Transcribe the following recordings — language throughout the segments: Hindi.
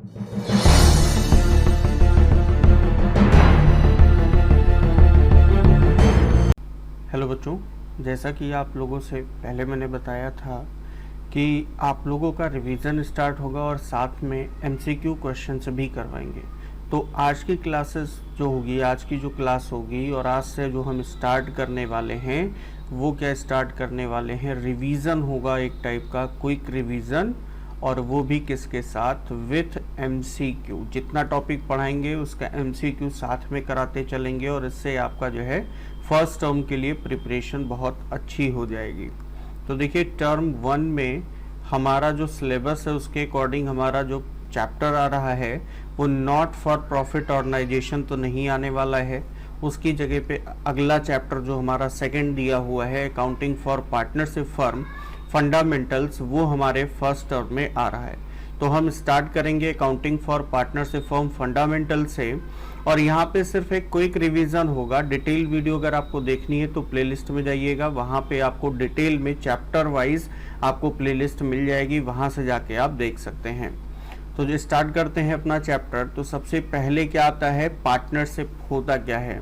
हेलो बच्चों, जैसा कि आप लोगों से पहले मैंने बताया था कि आप लोगों का रिवीजन स्टार्ट होगा और साथ में एमसीक्यू क्वेश्चंस भी करवाएंगे। तो आज की क्लासेस जो होगी, आज की जो क्लास होगी और आज से जो हम स्टार्ट करने वाले हैं वो क्या स्टार्ट करने वाले हैं, रिवीजन होगा, एक टाइप का क्विक रिवीजन, और वो भी किसके साथ, विथ एमसीक्यू। जितना टॉपिक पढ़ाएंगे उसका एमसीक्यू साथ में कराते चलेंगे और इससे आपका जो है फर्स्ट टर्म के लिए प्रिपरेशन बहुत अच्छी हो जाएगी। तो देखिए, टर्म 1 में हमारा जो सिलेबस है उसके अकॉर्डिंग हमारा जो चैप्टर आ रहा है वो नॉट फॉर प्रॉफिट ऑर्गेनाइजेशन तो नहीं आने वाला है। उसकी जगह पे अगला चैप्टर जो हमारा सेकंड दिया हुआ है, accounting for partnership firm fundamentals, वो हमारे फर्स्ट टर्म में आ रहा है। तो हम स्टार्ट करेंगे accounting for partnership firm fundamental से, और यहाँ पे सिर्फ एक क्विक रिवीजन होगा। डिटेल वीडियो अगर आपको देखनी है तो प्लेलिस्ट में जाइएगा, वहाँ पे आपको डिटेल में चैप्टर वाइज आपको प्लेलिस्ट मिल जाएगी, वहाँ से जाके आप देख सकते हैं। तो जो स्टार्ट करते हैं अपना चैप्टर, तो सबसे पहले क्या आता है, पार्टनरशिप होता क्या है।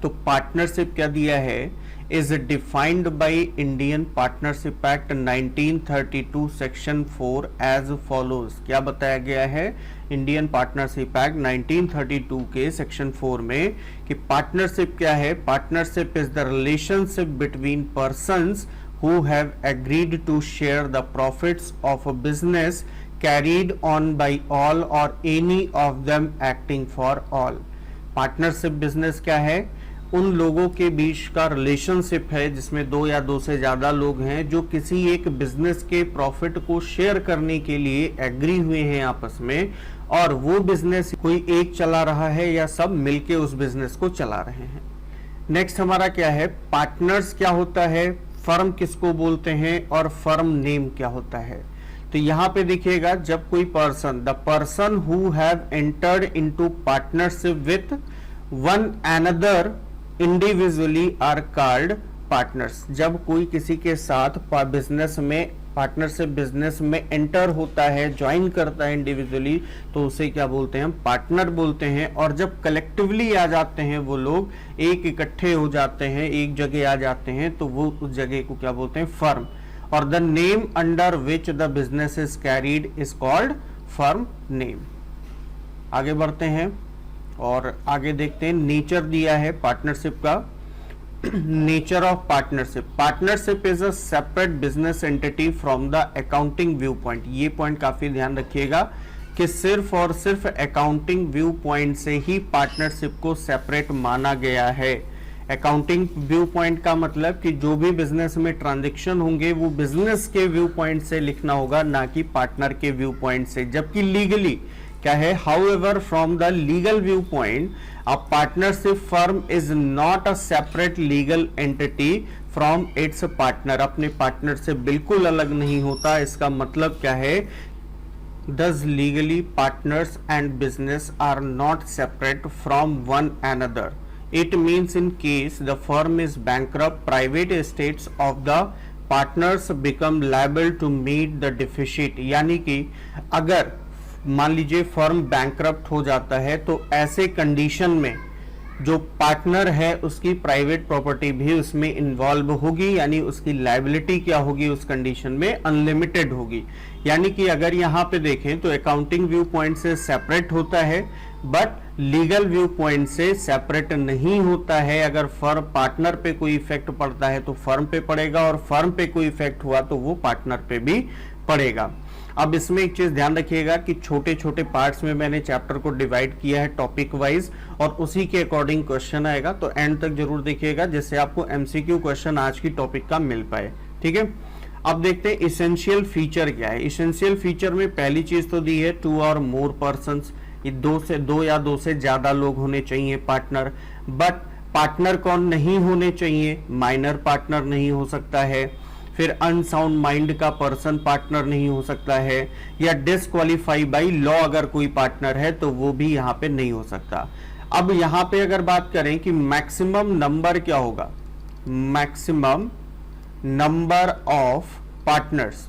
तो पार्टनरशिप क्या दिया है, is defined by Indian partnership act 1932 section 4 as follows. क्या बताया गया है इंडियन पार्टनरशिप एक्ट 1932 के सेक्शन 4 में कि पार्टनरशिप क्या है। Partnership is the relationship between persons who have agreed to share the profits of a business carried on by all or any of them acting for all। Partnership business क्या है, उन लोगों के बीच का रिलेशनशिप है जिसमें दो या दो से ज्यादा लोग हैं जो किसी एक बिजनेस के प्रॉफिट को शेयर करने के लिए एग्री हुए हैं आपस में, और वो बिजनेस कोई एक चला रहा है या सब मिलके उस बिजनेस को चला रहे हैं। नेक्स्ट हमारा क्या है, पार्टनर्स क्या होता है, फर्म किसको बोलते हैं और फर्म नेम क्या होता है। तो यहाँ पे देखिएगा, जब कोई person, the person who have entered into partnership with one another individually are called partners. जब कोई किसी के साथ बिजनेस में, पार्टनरशिप बिजनेस में एंटर होता है, ज्वाइन करता है इंडिविजुअली, तो उसे क्या बोलते हैं, हम पार्टनर बोलते हैं। और जब कलेक्टिवली आ जाते हैं, वो लोग एक इकट्ठे हो जाते हैं, एक जगह आ जाते हैं, तो वो उस जगह को क्या बोलते हैं, फर्म। और the name under which the business is carried is called firm name. आगे बढ़ते हैं और आगे देखते हैं, नेचर दिया है पार्टनरशिप का। Nature of partnership, partnership is a separate business entity from the accounting view point. ये पॉइंट काफी ध्यान रखिएगा कि सिर्फ और सिर्फ अकाउंटिंग व्यू पॉइंट से ही पार्टनरशिप को सेपरेट माना गया है। अकाउंटिंग व्यू पॉइंट का मतलब कि जो भी बिजनेस में ट्रांजैक्शन होंगे वो बिजनेस के व्यू पॉइंट से लिखना होगा, ना कि पार्टनर के व्यू पॉइंट से। जबकि लीगली क्या है, however from the legal view point a partnership firm is not a separate legal entity from its partner. अपने पार्टनर से बिल्कुल अलग नहीं होता। इसका मतलब क्या है, thus legally partners and business are not separate from one another। It means in case the firm is bankrupt, private estates of the partners become liable to meet the deficit। यानी कि अगर मान लीजिए फर्म बैंकरप्ट हो जाता है तो ऐसे कंडीशन में जो पार्टनर है उसकी प्राइवेट प्रॉपर्टी भी उसमें इन्वॉल्व होगी, यानी उसकी लायबिलिटी क्या होगी उस कंडीशन में, अनलिमिटेड होगी। यानी कि अगर यहाँ पे देखें तो अकाउंटिंग व्यू पॉइंट से सेपरेट होता है, बट लीगल व्यू पॉइंट से सेपरेट नहीं होता है। अगर फर्म पार्टनर पे कोई इफेक्ट पड़ता है तो फर्म पे पड़ेगा, और फर्म पे कोई इफेक्ट हुआ तो वो पार्टनर पे भी पड़ेगा। अब इसमें एक चीज ध्यान रखिएगा कि छोटे छोटे पार्ट्स में मैंने चैप्टर को डिवाइड किया है टॉपिक वाइज, और उसी के अकॉर्डिंग क्वेश्चन आएगा। तो एंड तक जरूर देखिएगा जिससे आपको एमसीक्यू क्वेश्चन आज की टॉपिक का मिल पाए। ठीक है, अब देखते हैं इसेंशियल फीचर क्या है। इसेंशियल फीचर में पहली चीज तो दी है, 2 और मोर पर्सन्स। ये दो या दो से ज्यादा लोग होने चाहिए पार्टनर। बट पार्टनर कौन नहीं होने चाहिए, माइनर पार्टनर नहीं हो सकता है, फिर अनसाउंड माइंड का पर्सन पार्टनर नहीं हो सकता है, या डिसक्वालीफाई बाय लॉ अगर कोई पार्टनर है तो वो भी यहाँ पे नहीं हो सकता। अब यहाँ पे अगर बात करें कि मैक्सिमम नंबर क्या होगा, maximum number of partners,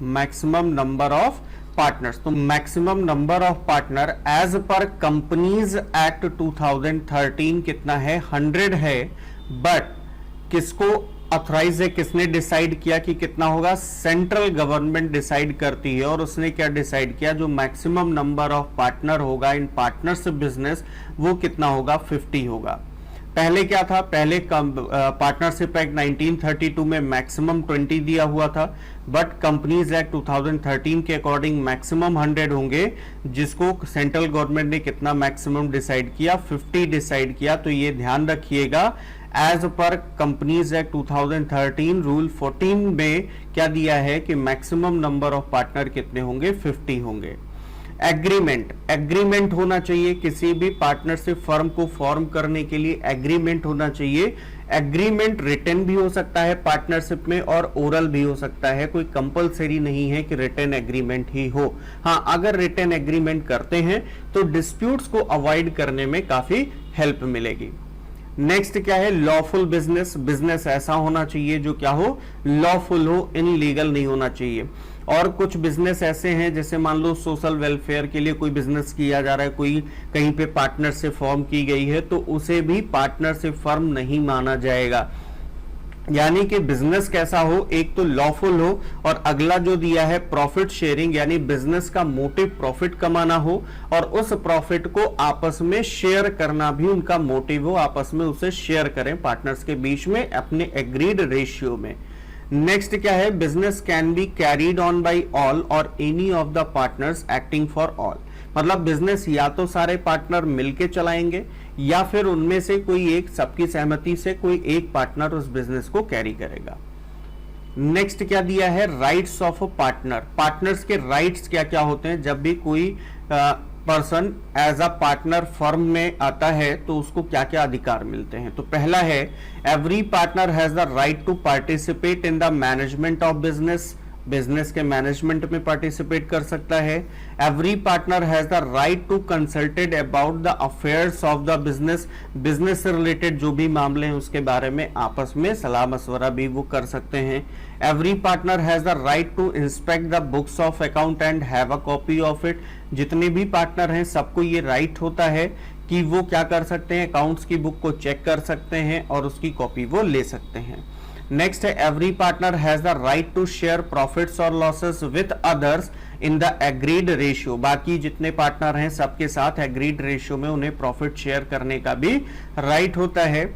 maximum number of partners. तो maximum number of partner as per companies act 2013 कितना है, 100 है। बट किसको ऑथराइज है, किसने डिसाइड किया कि कितना होगा, सेंट्रल गवर्नमेंट डिसाइड करती है। और उसने क्या डिसाइड किया, जो मैक्सिमम नंबर ऑफ पार्टनर होगा इन पार्टनरशिप बिजनेस वो कितना होगा, 50 होगा। पहले क्या था, पहले पार्टनरशिप एक्ट 1932 में मैक्सिमम 20 दिया हुआ था, बट कंपनीज एक्ट 2013 के अकॉर्डिंग मैक्सिमम 100 होंगे, जिसको सेंट्रल गवर्नमेंट ने कितना मैक्सिमम डिसाइड किया, 50 डिसाइड किया। तो ये ध्यान रखिएगा, as per companies act 2013 rule 14 में क्या दिया है कि मैक्सिमम नंबर ऑफ पार्टनर कितने होंगे, 50 होंगे। एग्रीमेंट होना चाहिए, किसी भी पार्टनरशिप फर्म को फॉर्म करने के लिए एग्रीमेंट होना चाहिए। एग्रीमेंट रिटन भी हो सकता है पार्टनरशिप में और ओरल भी हो सकता है, कोई कंपलसरी नहीं है कि रिटन एग्रीमेंट ही हो। हाँ, अगर रिटन एग्रीमेंट करते हैं तो डिस्प्यूट्स को अवॉइड करने में काफी हेल्प मिलेगी। नेक्स्ट क्या है, लॉफुल बिजनेस। बिजनेस ऐसा होना चाहिए जो क्या हो, लॉफुल हो, इनलीगल नहीं होना चाहिए। और कुछ बिजनेस ऐसे हैं, जैसे मान लो सोशल वेलफेयर के लिए कोई बिजनेस किया जा रहा है, कोई कहीं पे पार्टनरशिप फॉर्म की गई है, तो उसे भी पार्टनरशिप फर्म नहीं माना जाएगा। यानी कि बिजनेस कैसा हो, एक तो लॉफुल हो, और अगला जो दिया है प्रॉफिट शेयरिंग, यानी बिजनेस का मोटिव प्रॉफिट कमाना हो और उस प्रॉफिट को आपस में शेयर करना भी उनका मोटिव हो, आपस में उसे शेयर करें पार्टनर्स के बीच में अपने एग्रीड रेशियो में। नेक्स्ट क्या है, business can be carried on by all और any of the partners acting for all. मतलब बिजनेस या तो सारे पार्टनर मिलके चलाएंगे या फिर उनमें से कोई एक, सबकी सहमति से कोई एक पार्टनर उस बिजनेस को कैरी करेगा। नेक्स्ट क्या दिया है, rights of a partner. Partners के राइट्स क्या क्या होते हैं, जब भी कोई person as a partner firm में आता है तो उसको क्या क्या अधिकार मिलते हैं। तो पहला है, every partner has the right to participate in the management of business. Business के मैनेजमेंट में पार्टिसिपेट कर सकता है। Every partner has the right to consulted about the affairs of the business. Business से रिलेटेड जो भी मामले हैं उसके बारे में आपस में सलाह मशवरा भी वो कर सकते हैं। Every partner has the right to inspect the books of account and have a copy of it. जितने भी पार्टनर हैं सबको ये राइट होता है कि वो क्या कर सकते हैं, अकाउंट्स की बुक को चेक कर सकते हैं और उसकी कॉपी वो ले सकते हैं। नेक्स्ट है, every partner has the right to share profits और losses with others in the agreed ratio. बाकी जितने पार्टनर हैं सबके साथ एग्रीड रेशियो में उन्हें प्रॉफिट शेयर करने का भी राइट होता है।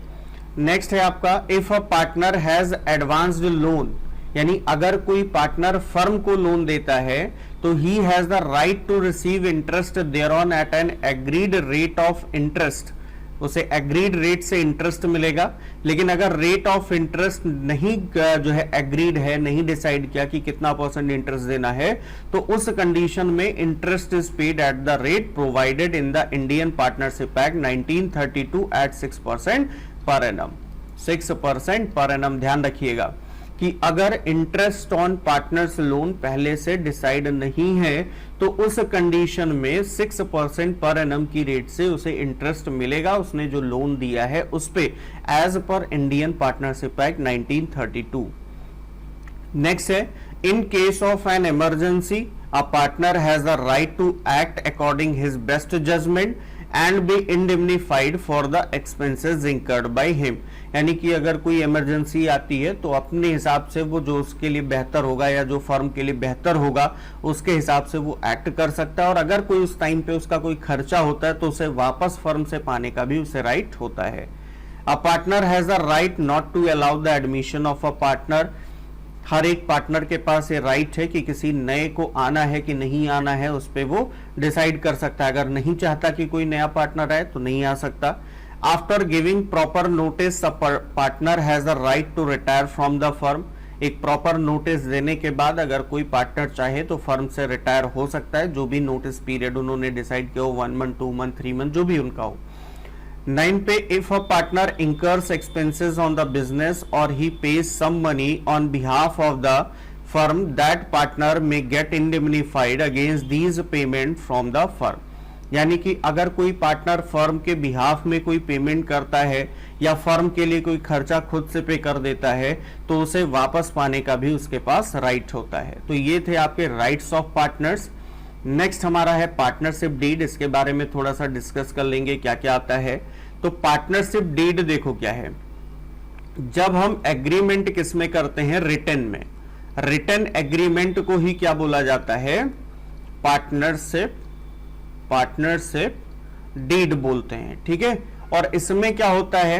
नेक्स्ट है आपका, if a partner has advanced loan, यानी अगर कोई पार्टनर फर्म को लोन देता है तो he has the right to receive interest thereon at an agreed rate of interest. उसे एग्रीड रेट से इंटरेस्ट मिलेगा, लेकिन अगर रेट ऑफ इंटरेस्ट नहीं जो है एग्रीड है, नहीं डिसाइड किया कि कितना % इंटरेस्ट देना है, तो उस कंडीशन में interest is paid at the rate provided in the Indian partnership act 1932 at 6% per annum. 6% per annum. ध्यान रखिएगा कि अगर इंटरेस्ट ऑन पार्टनर्स लोन पहले से डिसाइड नहीं है तो उस कंडीशन में 6% पर एनम की रेट से उसे इंटरेस्ट मिलेगा, उसने जो लोन दिया है उस पे, as per Indian partnership act 1932। Next है, in case of an emergency a partner has the right to act according his best judgement and be indemnified for the expenses incurred by him. यानी कि अगर कोई इमरजेंसी आती है तो अपने हिसाब से वो जो उसके लिए बेहतर होगा या जो फर्म के लिए बेहतर होगा उसके हिसाब से वो एक्ट कर सकता है, और अगर कोई उस टाइम पे उसका कोई खर्चा होता है तो उसे वापस फर्म से पाने का भी उसे राइट होता है। A partner has the right not to allow the admission of a partner. हर एक पार्टनर के पास ये राइट है कि किसी नए को आना है कि नहीं आना है, उस पे वो डिसाइड कर सकता है। अगर नहीं चाहता कि कोई नया पार्टनर आए तो नहीं आ सकता। After giving proper notice the partner has the right to retire from the firm. एक प्रॉपर नोटिस देने के बाद अगर कोई पार्टनर चाहे तो फर्म से रिटायर हो सकता है, जो भी नोटिस पीरियड उन्होंने डिसाइड किया हो, 1 मंथ, 2 मंथ, 3 मंथ, जो भी उनका हो। 9 पे, if a partner incurs expenses on the business or he pays some money on behalf of the firm, that partner may get indemnified against these payment from the firm। यानी कि अगर कोई पार्टनर फर्म के बिहाफ में कोई पेमेंट करता है या फर्म के लिए कोई खर्चा खुद से पे कर देता है तो उसे वापस पाने का भी उसके पास राइट होता है। तो ये थे आपके राइट्स ऑफ पार्टनर्स। नेक्स्ट हमारा है पार्टनरशिप डीड, इसके बारे में थोड़ा सा डिस्कस कर लेंगे क्या क्या आता है। तो पार्टनरशिप डीड देखो क्या है, जब हम एग्रीमेंट किस में करते हैं, रिटन में, रिटन एग्रीमेंट को ही क्या बोला जाता है, पार्टनरशिप डीड बोलते हैं, ठीक है। और इसमें क्या होता है,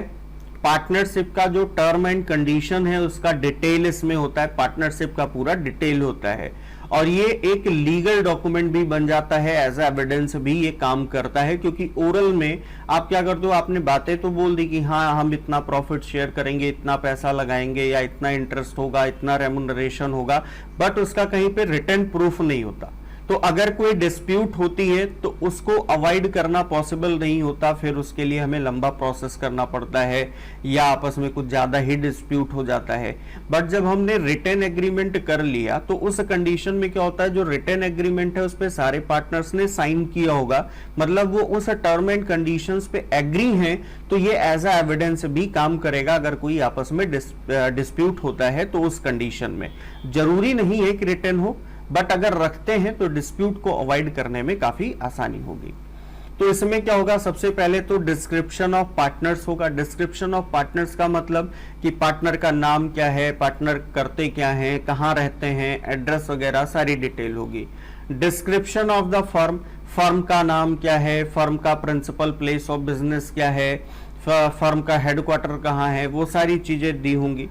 पार्टनरशिप का जो टर्म एंड कंडीशन है उसका डिटेल इसमें होता है, पार्टनरशिप का पूरा डिटेल होता है, और ये एक लीगल डॉक्यूमेंट भी बन जाता है, एज एविडेंस भी ये काम करता है। क्योंकि ओरल में आप क्या करते हो, आपने बातें तो बोल दी कि हाँ हम इतना प्रॉफिट शेयर करेंगे, इतना पैसा लगाएंगे, या इतना इंटरेस्ट होगा, इतना रेम्युनरेशन होगा, बट उसका कहीं पे रिटन प्रूफ नहीं होता। तो अगर कोई डिस्प्यूट होती है तो उसको अवॉइड करना पॉसिबल नहीं होता, फिर उसके लिए हमें लंबा प्रोसेस करना पड़ता है, या आपस में कुछ ज्यादा ही डिस्प्यूट हो जाता है। बट जब हमने रिटन एग्रीमेंट कर लिया तो उस कंडीशन में क्या होता है, जो रिटन एग्रीमेंट है उस पे सारे पार्टनर्स ने साइन किया होगा, मतलब वो उस टर्म एंड कंडीशंस पे एग्री हैं, तो ये एज अ एविडेंस भी काम करेगा अगर कोई आपस में डिस्प्यूट होता है तो उस कंडीशन में। जरूरी नहीं है कि रिटन हो, बट अगर रखते हैं तो डिस्प्यूट को अवॉइड करने में काफी आसानी होगी। तो इसमें क्या होगा, सबसे पहले तो डिस्क्रिप्शन ऑफ पार्टनर्स होगा। डिस्क्रिप्शन ऑफ पार्टनर्स का मतलब कि पार्टनर का नाम क्या है, पार्टनर करते क्या हैं, कहाँ रहते हैं, एड्रेस वगैरह सारी डिटेल होगी। Description of the firm, firm का नाम क्या है, फर्म का प्रिंसिपल प्लेस ऑफ बिजनेस क्या है, फर्म का हेडक्वार्टर कहाँ है, वो सारी चीजें दी होंगी,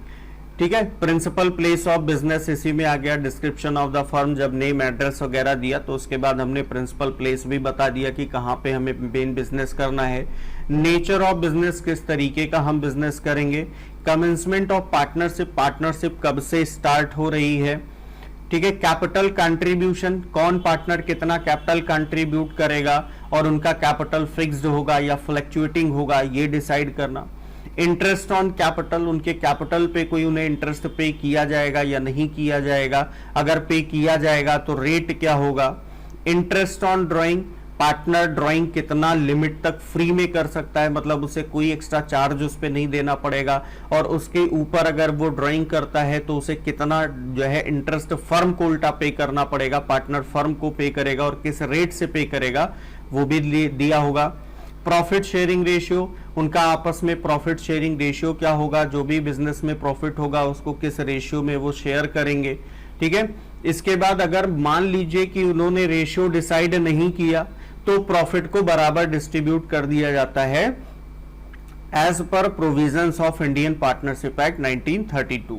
ठीक है। प्रिंसिपल प्लेस ऑफ बिजनेस इसी में आ गया। डिस्क्रिप्शन ऑफ द फर्म, जब नेम एड्रेस वगैरह दिया तो उसके बाद हमने प्रिंसिपल प्लेस भी बता दिया कि कहाँ पे हमें मेन बिजनेस करना है। नेचर ऑफ बिजनेस, किस तरीके का हम बिजनेस करेंगे। कमेंसमेंट ऑफ पार्टनरशिप, पार्टनरशिप कब से स्टार्ट हो रही है, ठीक है। कैपिटल कंट्रीब्यूशन, कौन पार्टनर कितना कैपिटल कंट्रीब्यूट करेगा और उनका कैपिटल फिक्स्ड होगा या फ्लक्चुएटिंग होगा, ये डिसाइड करना। इंटरेस्ट ऑन कैपिटल, उनके कैपिटल पे कोई उन्हें इंटरेस्ट पे किया जाएगा या नहीं किया जाएगा, अगर पे किया जाएगा तो रेट क्या होगा। Interest on drawing, partner drawing कितना लिमिट तक फ्री में कर सकता है, मतलब उसे कोई एक्स्ट्रा चार्ज उस पे नहीं देना पड़ेगा, और उसके ऊपर अगर वो ड्राइंग करता है तो उसे कितना जो है इंटरेस्ट फर्म को उल्टा पे करना पड़ेगा, पार्टनर फर्म को पे करेगा और किस रेट से पे करेगा वो भी दिया होगा। प्रॉफिट शेयरिंग रेशियो, उनका आपस में प्रॉफिट शेयरिंग रेशियो क्या होगा, जो भी बिजनेस में प्रॉफिट होगा उसको किस रेशियो में वो शेयर करेंगे, ठीक है। इसके बाद अगर मान लीजिए कि उन्होंने रेशियो डिसाइड नहीं किया तो प्रॉफिट को बराबर डिस्ट्रीब्यूट कर दिया जाता है as per provisions of Indian partnership act 1932।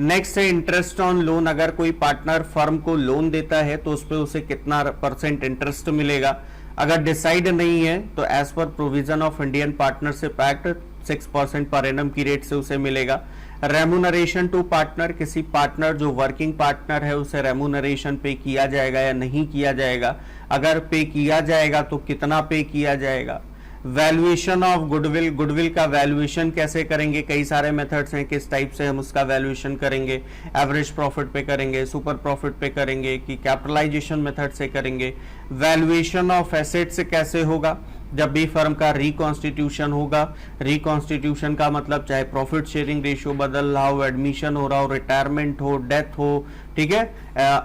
Next है इंटरेस्ट ऑन लोन, अगर कोई पार्टनर फर्म को लोन देता है तो उस पर उसे कितना % इंटरेस्ट मिलेगा। अगर डिसाइड नहीं है तो as per provision of Indian partnership act 6% per annum की रेट से उसे मिलेगा। रेम्यूनरेशन टू पार्टनर, किसी पार्टनर जो वर्किंग पार्टनर है उसे रेम्यूनरेशन पे किया जाएगा या नहीं किया जाएगा, अगर पे किया जाएगा तो कितना पे किया जाएगा। वैल्यूएशन ऑफ गुडविल, गुडविल का वैल्यूएशन कैसे करेंगे, कई सारे मेथड्स हैं, किस टाइप से हम उसका वैल्यूएशन करेंगे, एवरेज प्रॉफिट पे करेंगे, सुपर प्रॉफिट पे करेंगे, कि कैपिटलाइजेशन मेथड से करेंगे। वैल्यूएशन ऑफ एसेट्स कैसे होगा, जब भी फर्म का रिकॉन्स्टिट्यूशन होगा, रिकॉन्स्टिट्यूशन का मतलब चाहे प्रॉफिट शेयरिंग रेशियो बदल रहा हो, एडमिशन हो रहा हो, रिटायरमेंट हो, डेथ हो, ठीक है,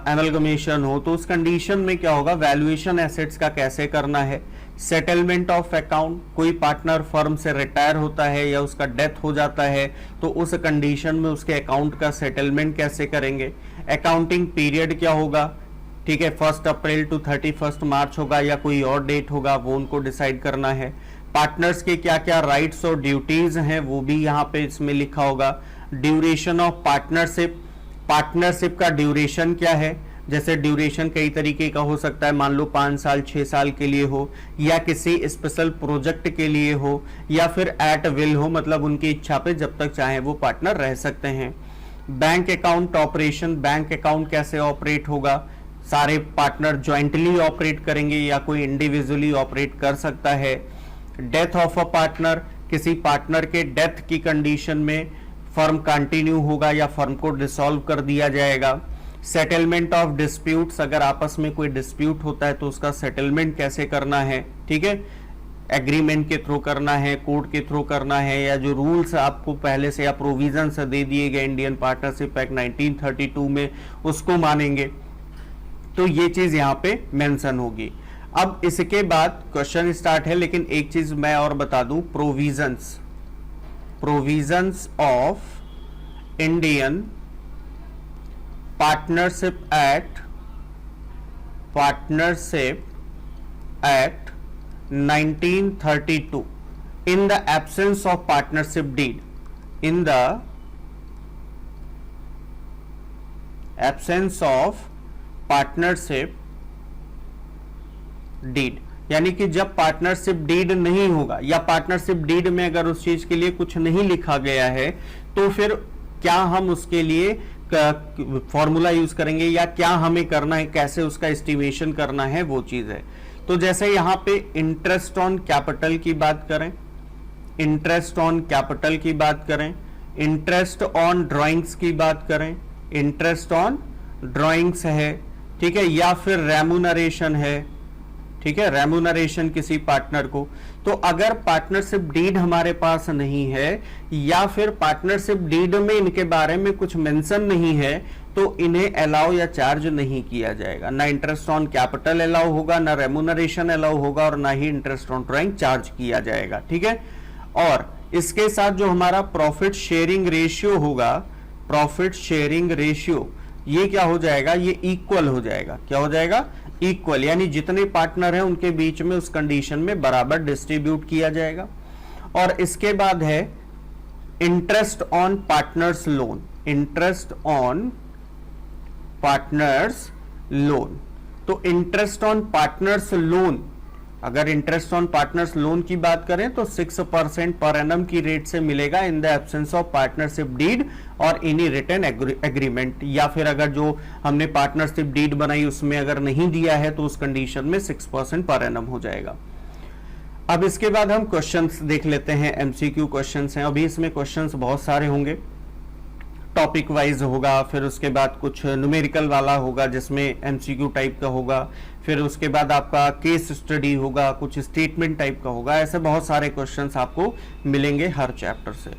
एमलगमेशन हो, तो उस कंडीशन में क्या होगा, वैल्यूएशन एसेट्स का कैसे करना है। सेटलमेंट ऑफ अकाउंट, कोई पार्टनर फर्म से रिटायर होता है या उसका डेथ हो जाता है तो उस कंडीशन में उसके अकाउंट का सेटलमेंट कैसे करेंगे। अकाउंटिंग पीरियड क्या होगा, ठीक है, 1 अप्रैल टू 31 मार्च होगा या कोई और डेट होगा, वो उनको डिसाइड करना है। पार्टनर्स के क्या क्या राइट्स और ड्यूटीज हैं वो भी यहाँ पे इसमें लिखा होगा। ड्यूरेशन ऑफ पार्टनरशिप, पार्टनरशिप का ड्यूरेशन क्या है, जैसे ड्यूरेशन कई तरीके का हो सकता है, मान लो 5 साल 6 साल के लिए हो, या किसी स्पेशल प्रोजेक्ट के लिए हो, या फिर एट विल हो, मतलब उनकी इच्छा पे जब तक चाहे वो पार्टनर रह सकते हैं। Bank account operation, bank account कैसे ऑपरेट होगा, सारे पार्टनर ज्वाइंटली ऑपरेट करेंगे या कोई इंडिविजुअली ऑपरेट कर सकता है। डेथ ऑफ अ पार्टनर, किसी पार्टनर के डेथ की कंडीशन में फर्म कंटिन्यू होगा या फर्म को डिसॉल्व कर दिया जाएगा। सेटलमेंट ऑफ डिस्प्यूट्स, अगर आपस में कोई डिस्प्यूट होता है तो उसका सेटलमेंट कैसे करना है, ठीक है, एग्रीमेंट के थ्रू करना है, कोर्ट के थ्रू करना है, या जो रूल्स आपको पहले से या प्रोविजंस दे दिए गए इंडियन पार्टनरशिप एक्ट 1932 में उसको मानेंगे। तो ये चीज यहां पे मेंशन होगी। अब इसके बाद क्वेश्चन स्टार्ट है, लेकिन एक चीज मैं और बता दूं, provisions of Indian partnership act 1932 in the absence of partnership deed, in the absence of partnership deed, यानी कि जब पार्टनरशिप डीड नहीं होगा या पार्टनरशिप डीड में अगर उस चीज के लिए कुछ नहीं लिखा गया है तो फिर क्या हम उसके लिए फॉर्मूला यूज करेंगे या क्या हमें करना है, कैसे उसका एस्टिमेशन करना है, वो चीज है। तो जैसे यहां पे इंटरेस्ट ऑन कैपिटल की बात करें, इंटरेस्ट ऑन कैपिटल की बात करें, इंटरेस्ट ऑन ड्राइंग्स की बात करें, इंटरेस्ट ऑन ड्राइंग्स है, ठीक है, या फिर रेम्यूनरेशन है, ठीक है, रेम्यूनरेशन किसी पार्टनर को। तो अगर पार्टनरशिप डीड हमारे पास नहीं है या फिर पार्टनरशिप डीड में इनके बारे में कुछ मेंशन नहीं है तो इन्हें अलाउ या चार्ज नहीं किया जाएगा। ना इंटरेस्ट ऑन कैपिटल अलाउ होगा, ना रेम्यूनरेशन अलाउ होगा और ना ही इंटरेस्ट ऑन ड्राइंग चार्ज किया जाएगा, ठीक है। और इसके साथ जो हमारा प्रॉफिट शेयरिंग रेशियो होगा, प्रॉफिट शेयरिंग रेशियो, ये क्या हो जाएगा, ये इक्वल हो जाएगा। क्या हो जाएगा, इक्वल, यानी जितने पार्टनर हैं उनके बीच में उस कंडीशन में बराबर डिस्ट्रीब्यूट किया जाएगा। और इसके बाद है interest on partners loan, interest on partners loan. तो इंटरेस्ट ऑन पार्टनर्स लोन, अगर इंटरेस्ट ऑन पार्टनर्स लोन की बात करें तो 6% पर एनम की रेट से मिलेगा in the absence of partnership deed और एनी रिटन एग्रीमेंट, या फिर अगर जो हमने पार्टनरशिप डीड बनाई उसमें अगर नहीं दिया है तो उस कंडीशन में 6% पर एनम हो जाएगा। अब इसके बाद हम क्वेश्चंस देख लेते हैं, एमसीक्यू क्वेश्चंस हैं। अभी इसमें क्वेश्चंस बहुत सारे होंगे, टॉपिक वाइज होगा, फिर उसके बाद कुछ न्यूमेरिकल वाला होगा जिसमें एमसीक्यू टाइप का होगा, फिर उसके बाद आपका केस स्टडी होगा, कुछ स्टेटमेंट टाइप का होगा। ऐसे बहुत सारे क्वेश्चंस आपको मिलेंगे हर चैप्टर से।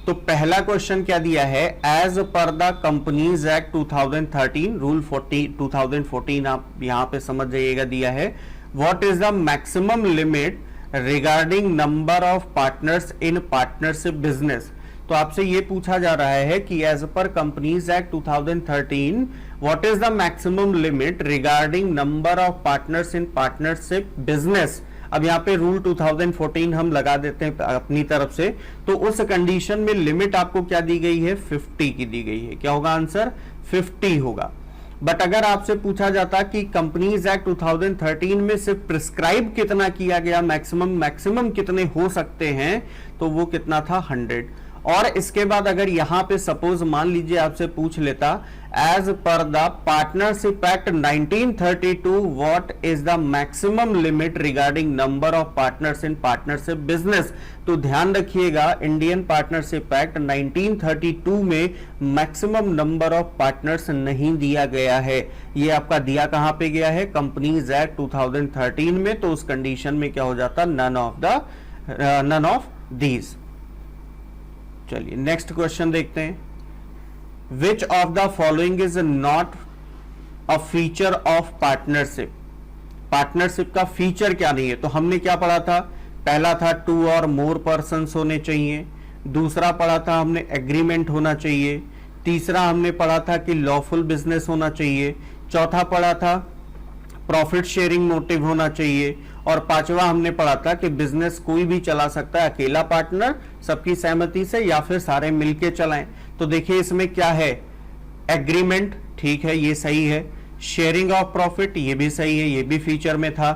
तो पहला क्वेश्चन क्या दिया है, as per the companies act 2013 rule 2014 आप यहां पे समझ जाइएगा, दिया है what is the maximum limit regarding number of partners in partnership business. तो आपसे ये पूछा जा रहा है कि as per companies act 2013 what is the maximum limit regarding number of partners in partnership business. अब यहाँ पे रूल 2014 हम लगा देते हैं अपनी तरफ से, तो उस कंडीशन में लिमिट आपको क्या दी गई है, 50 की दी गई है। क्या होगा आंसर, 50 होगा। बट अगर आपसे पूछा जाता कि कंपनीज एक्ट 2013 में सिर्फ प्रिस्क्राइब कितना किया गया, मैक्सिमम कितने हो सकते हैं, तो वो कितना था, 100। और इसके बाद अगर यहां पे सपोज मान लीजिए आपसे पूछ लेता as per the partnership act 1932 what is the maximum limit regarding number of partners in partnership business, तो ध्यान रखिएगा इंडियन पार्टनरशिप एक्ट 1932 में मैक्सिमम नंबर ऑफ पार्टनर्स नहीं दिया गया है। ये आपका दिया कहां पे गया है, कंपनीज एक्ट 2013 में। तो उस कंडीशन में क्या हो जाता, नन ऑफ दीज। चलिए नेक्स्ट क्वेश्चन देखते हैं, विच of the following is not a feature of partnership. Partnership का फीचर क्या नहीं है, तो हमने क्या पढ़ा था, पहला था 2 और मोर पर्सन्स होने चाहिए, दूसरा पढ़ा था हमने एग्रीमेंट होना चाहिए, तीसरा हमने पढ़ा था कि लॉफुल बिजनेस होना चाहिए, चौथा पढ़ा था प्रॉफिट शेयरिंग मोटिव होना चाहिए, और पांचवा हमने पढ़ा था कि बिजनेस कोई भी चला सकता है, अकेला पार्टनर सबकी सहमति से या फिर सारे मिलके चलाएं। तो देखिए इसमें क्या है, एग्रीमेंट, ठीक है ये सही है, शेयरिंग ऑफ प्रॉफिट ये भी सही है, ये भी फीचर में था,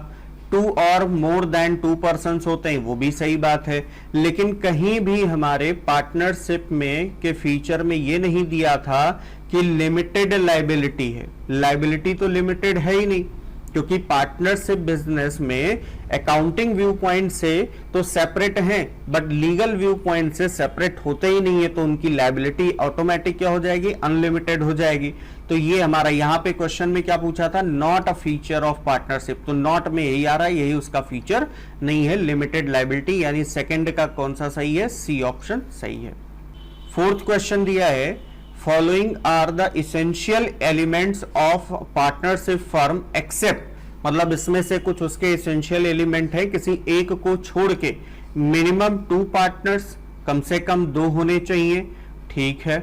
2 और मोर देन 2 पर्सन्स होते हैं वो भी सही बात है। लेकिन कहीं भी हमारे पार्टनरशिप में के फीचर में ये नहीं दिया था कि लिमिटेड लायबिलिटी है। लायबिलिटी तो लिमिटेड है ही नहीं, क्योंकि पार्टनरशिप बिजनेस में अकाउंटिंग व्यू पॉइंट से तो सेपरेट हैं बट लीगल व्यू पॉइंट से सेपरेट होते ही नहीं है, तो उनकी लायबिलिटी ऑटोमेटिक क्या हो जाएगी, अनलिमिटेड हो जाएगी। तो ये हमारा यहाँ पे क्वेश्चन में क्या पूछा था, not a feature of partnership, तो नॉट में यही आ रहा है, यही उसका फीचर नहीं है, लिमिटेड लायबिलिटी, यानी सेकंड का कौन सा सही है, सी ऑप्शन सही है। फोर्थ क्वेश्चन दिया है following are the essential elements of partnership firm except, मतलब इसमें से कुछ उसके इसेंशियल एलिमेंट है, किसी एक को छोड़ के मिनिमम 2 पार्टनर्स, कम से कम 2 होने चाहिए, ठीक है।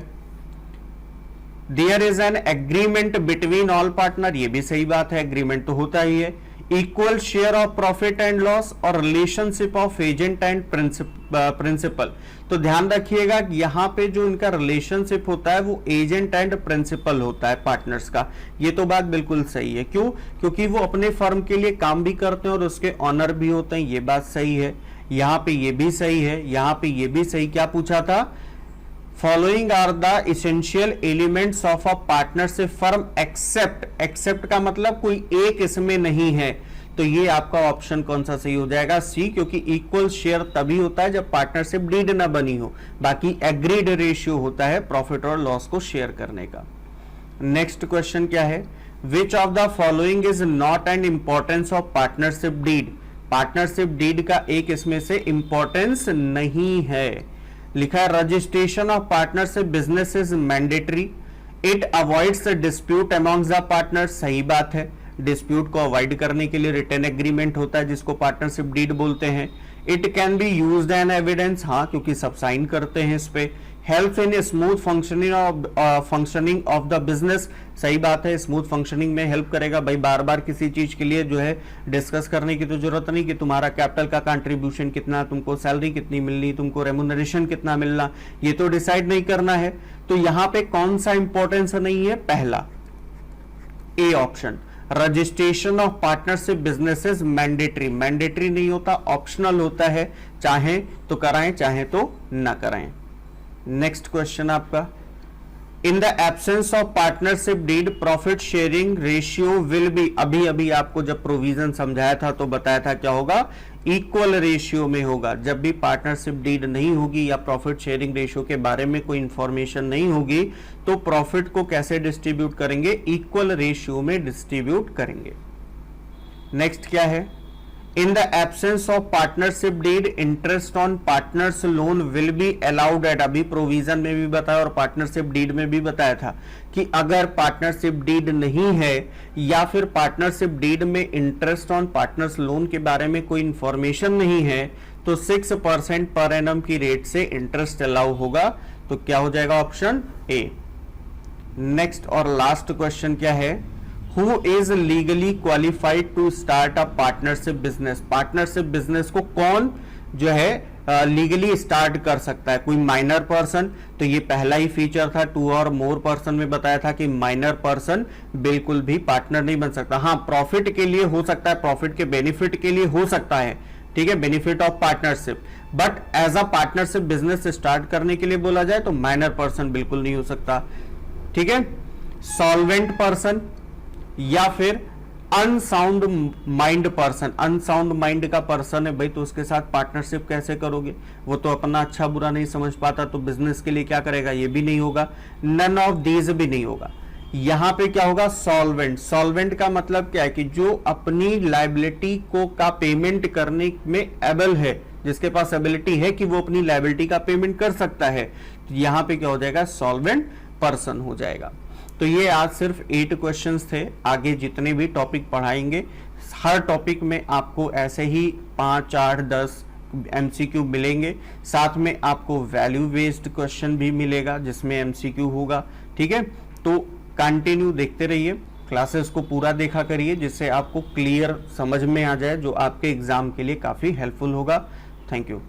There is an agreement between all partner, ये भी सही बात है, एग्रीमेंट तो होता ही है। Equal share of profit and loss और relationship of agent and principal. तो ध्यान रखिएगा कि यहां पे जो इनका रिलेशनशिप होता है वो एजेंट एंड प्रिंसिपल होता है पार्टनर्स का। ये तो बात बिल्कुल सही है, क्यों? क्योंकि वो अपने फर्म के लिए काम भी करते हैं और उसके ऑनर भी होते हैं, ये बात सही है। यहां पे ये भी सही है, यहां पे ये भी सही। क्या पूछा था? Following are the essential elements of a partnership firm except, except का मतलब कोई एक इसमें नहीं है, तो ये आपका ऑप्शन कौन सा सही हो जाएगा? सी, क्योंकि इक्वल शेयर तभी होता है जब पार्टनरशिप डीड ना बनी हो, बाकी एग्रीड रेशियो होता है प्रॉफिट और लॉस को शेयर करने का। नेक्स्ट क्वेश्चन क्या है? Which of the following is not an importance of partnership deed? Partnership deed का एक इसमें से इंपॉर्टेंस नहीं है। लिखा है registration of partnership business is mandatory, it avoids dispute amongst the partner, सही बात है। डिस्प्यूट को अवॉइड करने के लिए रिटर्न एग्रीमेंट होता है जिसको पार्टनरशिप डीड बोलते हैं। It can be used an evidence, हाँ, क्योंकि सब साइन करते हैं इस पे। Help in smooth functioning of the business, सही बात है, स्मूथ फंक्शनिंग में हेल्प करेगा। भाई बार बार किसी चीज के लिए जो है डिस्कस करने की तो जरूरत नहीं कि तुम्हारा कैपिटल का कंट्रीब्यूशन कितना, तुमको सैलरी कितनी मिलनी, तुमको रेमुनरेशन कितना मिलना, ये तो डिसाइड नहीं करना है। तो यहां पे कौन सा इंपॉर्टेंस नहीं है? पहला, A option, registration of partnership businesses mandatory, mandatory नहीं होता, ऑप्शनल होता है, चाहे तो कराएं चाहे तो ना कराएं। नेक्स्ट क्वेश्चन आपका, in the absence of partnership deed profit sharing ratio will be, अभी अभी आपको जब प्रोविजन समझाया था तो बताया था क्या होगा? इक्वल रेशियो में होगा। जब भी पार्टनरशिप डीड नहीं होगी या प्रॉफिट शेयरिंग रेशियो के बारे में कोई इंफॉर्मेशन नहीं होगी तो प्रॉफिट को कैसे डिस्ट्रीब्यूट करेंगे? इक्वल रेशियो में डिस्ट्रीब्यूट करेंगे। नेक्स्ट क्या है? In the absence of partnership deed interest on partners loan will be allowed at, अभी प्रोविजन में भी बताया और पार्टनरशिप डीड में भी बताया था कि अगर पार्टनरशिप डीड नहीं है या फिर पार्टनरशिप डीड में इंटरेस्ट ऑन पार्टनर्स लोन के बारे में कोई इंफॉर्मेशन नहीं है तो 6% पर एनम की रेट से इंटरेस्ट अलाउ होगा। तो क्या हो जाएगा? Option A. नेक्स्ट और लास्ट क्वेश्चन क्या है? Who is legally qualified to start a partnership business? Partnership business को कौन जो है लीगली स्टार्ट कर सकता है? कोई माइनर पर्सन, तो ये पहला ही फीचर था। 2 और मोर पर्सन में बताया था कि माइनर पर्सन बिल्कुल भी पार्टनर नहीं बन सकता। हाँ, प्रॉफिट के लिए हो सकता है, प्रॉफिट के बेनिफिट के लिए हो सकता है, ठीक है, benefit of partnership, but as a partnership business start करने के लिए बोला जाए तो माइनर पर्सन बिल्कुल नहीं हो सकता, ठीक है। सॉल्वेंट पर्सन या फिर unsound mind person, unsound mind का पर्सन है भाई, तो उसके साथ पार्टनरशिप कैसे करोगे? वो तो अपना अच्छा बुरा नहीं समझ पाता, तो बिजनेस के लिए क्या करेगा? ये भी नहीं होगा। नन ऑफ दीज भी नहीं होगा। यहां पे क्या होगा? सॉल्वेंट। सॉल्वेंट का मतलब क्या है कि जो अपनी लायबिलिटी को का पेमेंट करने में एबल है, जिसके पास एबिलिटी है कि वो अपनी लायबिलिटी का पेमेंट कर सकता है, तो यहां पे क्या हो जाएगा? सॉल्वेंट पर्सन हो जाएगा। तो ये आज सिर्फ 8 क्वेश्चंस थे। आगे जितने भी टॉपिक पढ़ाएंगे हर टॉपिक में आपको ऐसे ही 5, 8, 10 MCQ मिलेंगे, साथ में आपको वैल्यू बेस्ड क्वेश्चन भी मिलेगा जिसमें MCQ होगा, ठीक है। तो कंटिन्यू देखते रहिए, क्लासेस को पूरा देखा करिए जिससे आपको क्लियर समझ में आ जाए, जो आपके एग्जाम के लिए काफी हेल्पफुल होगा। Thank you.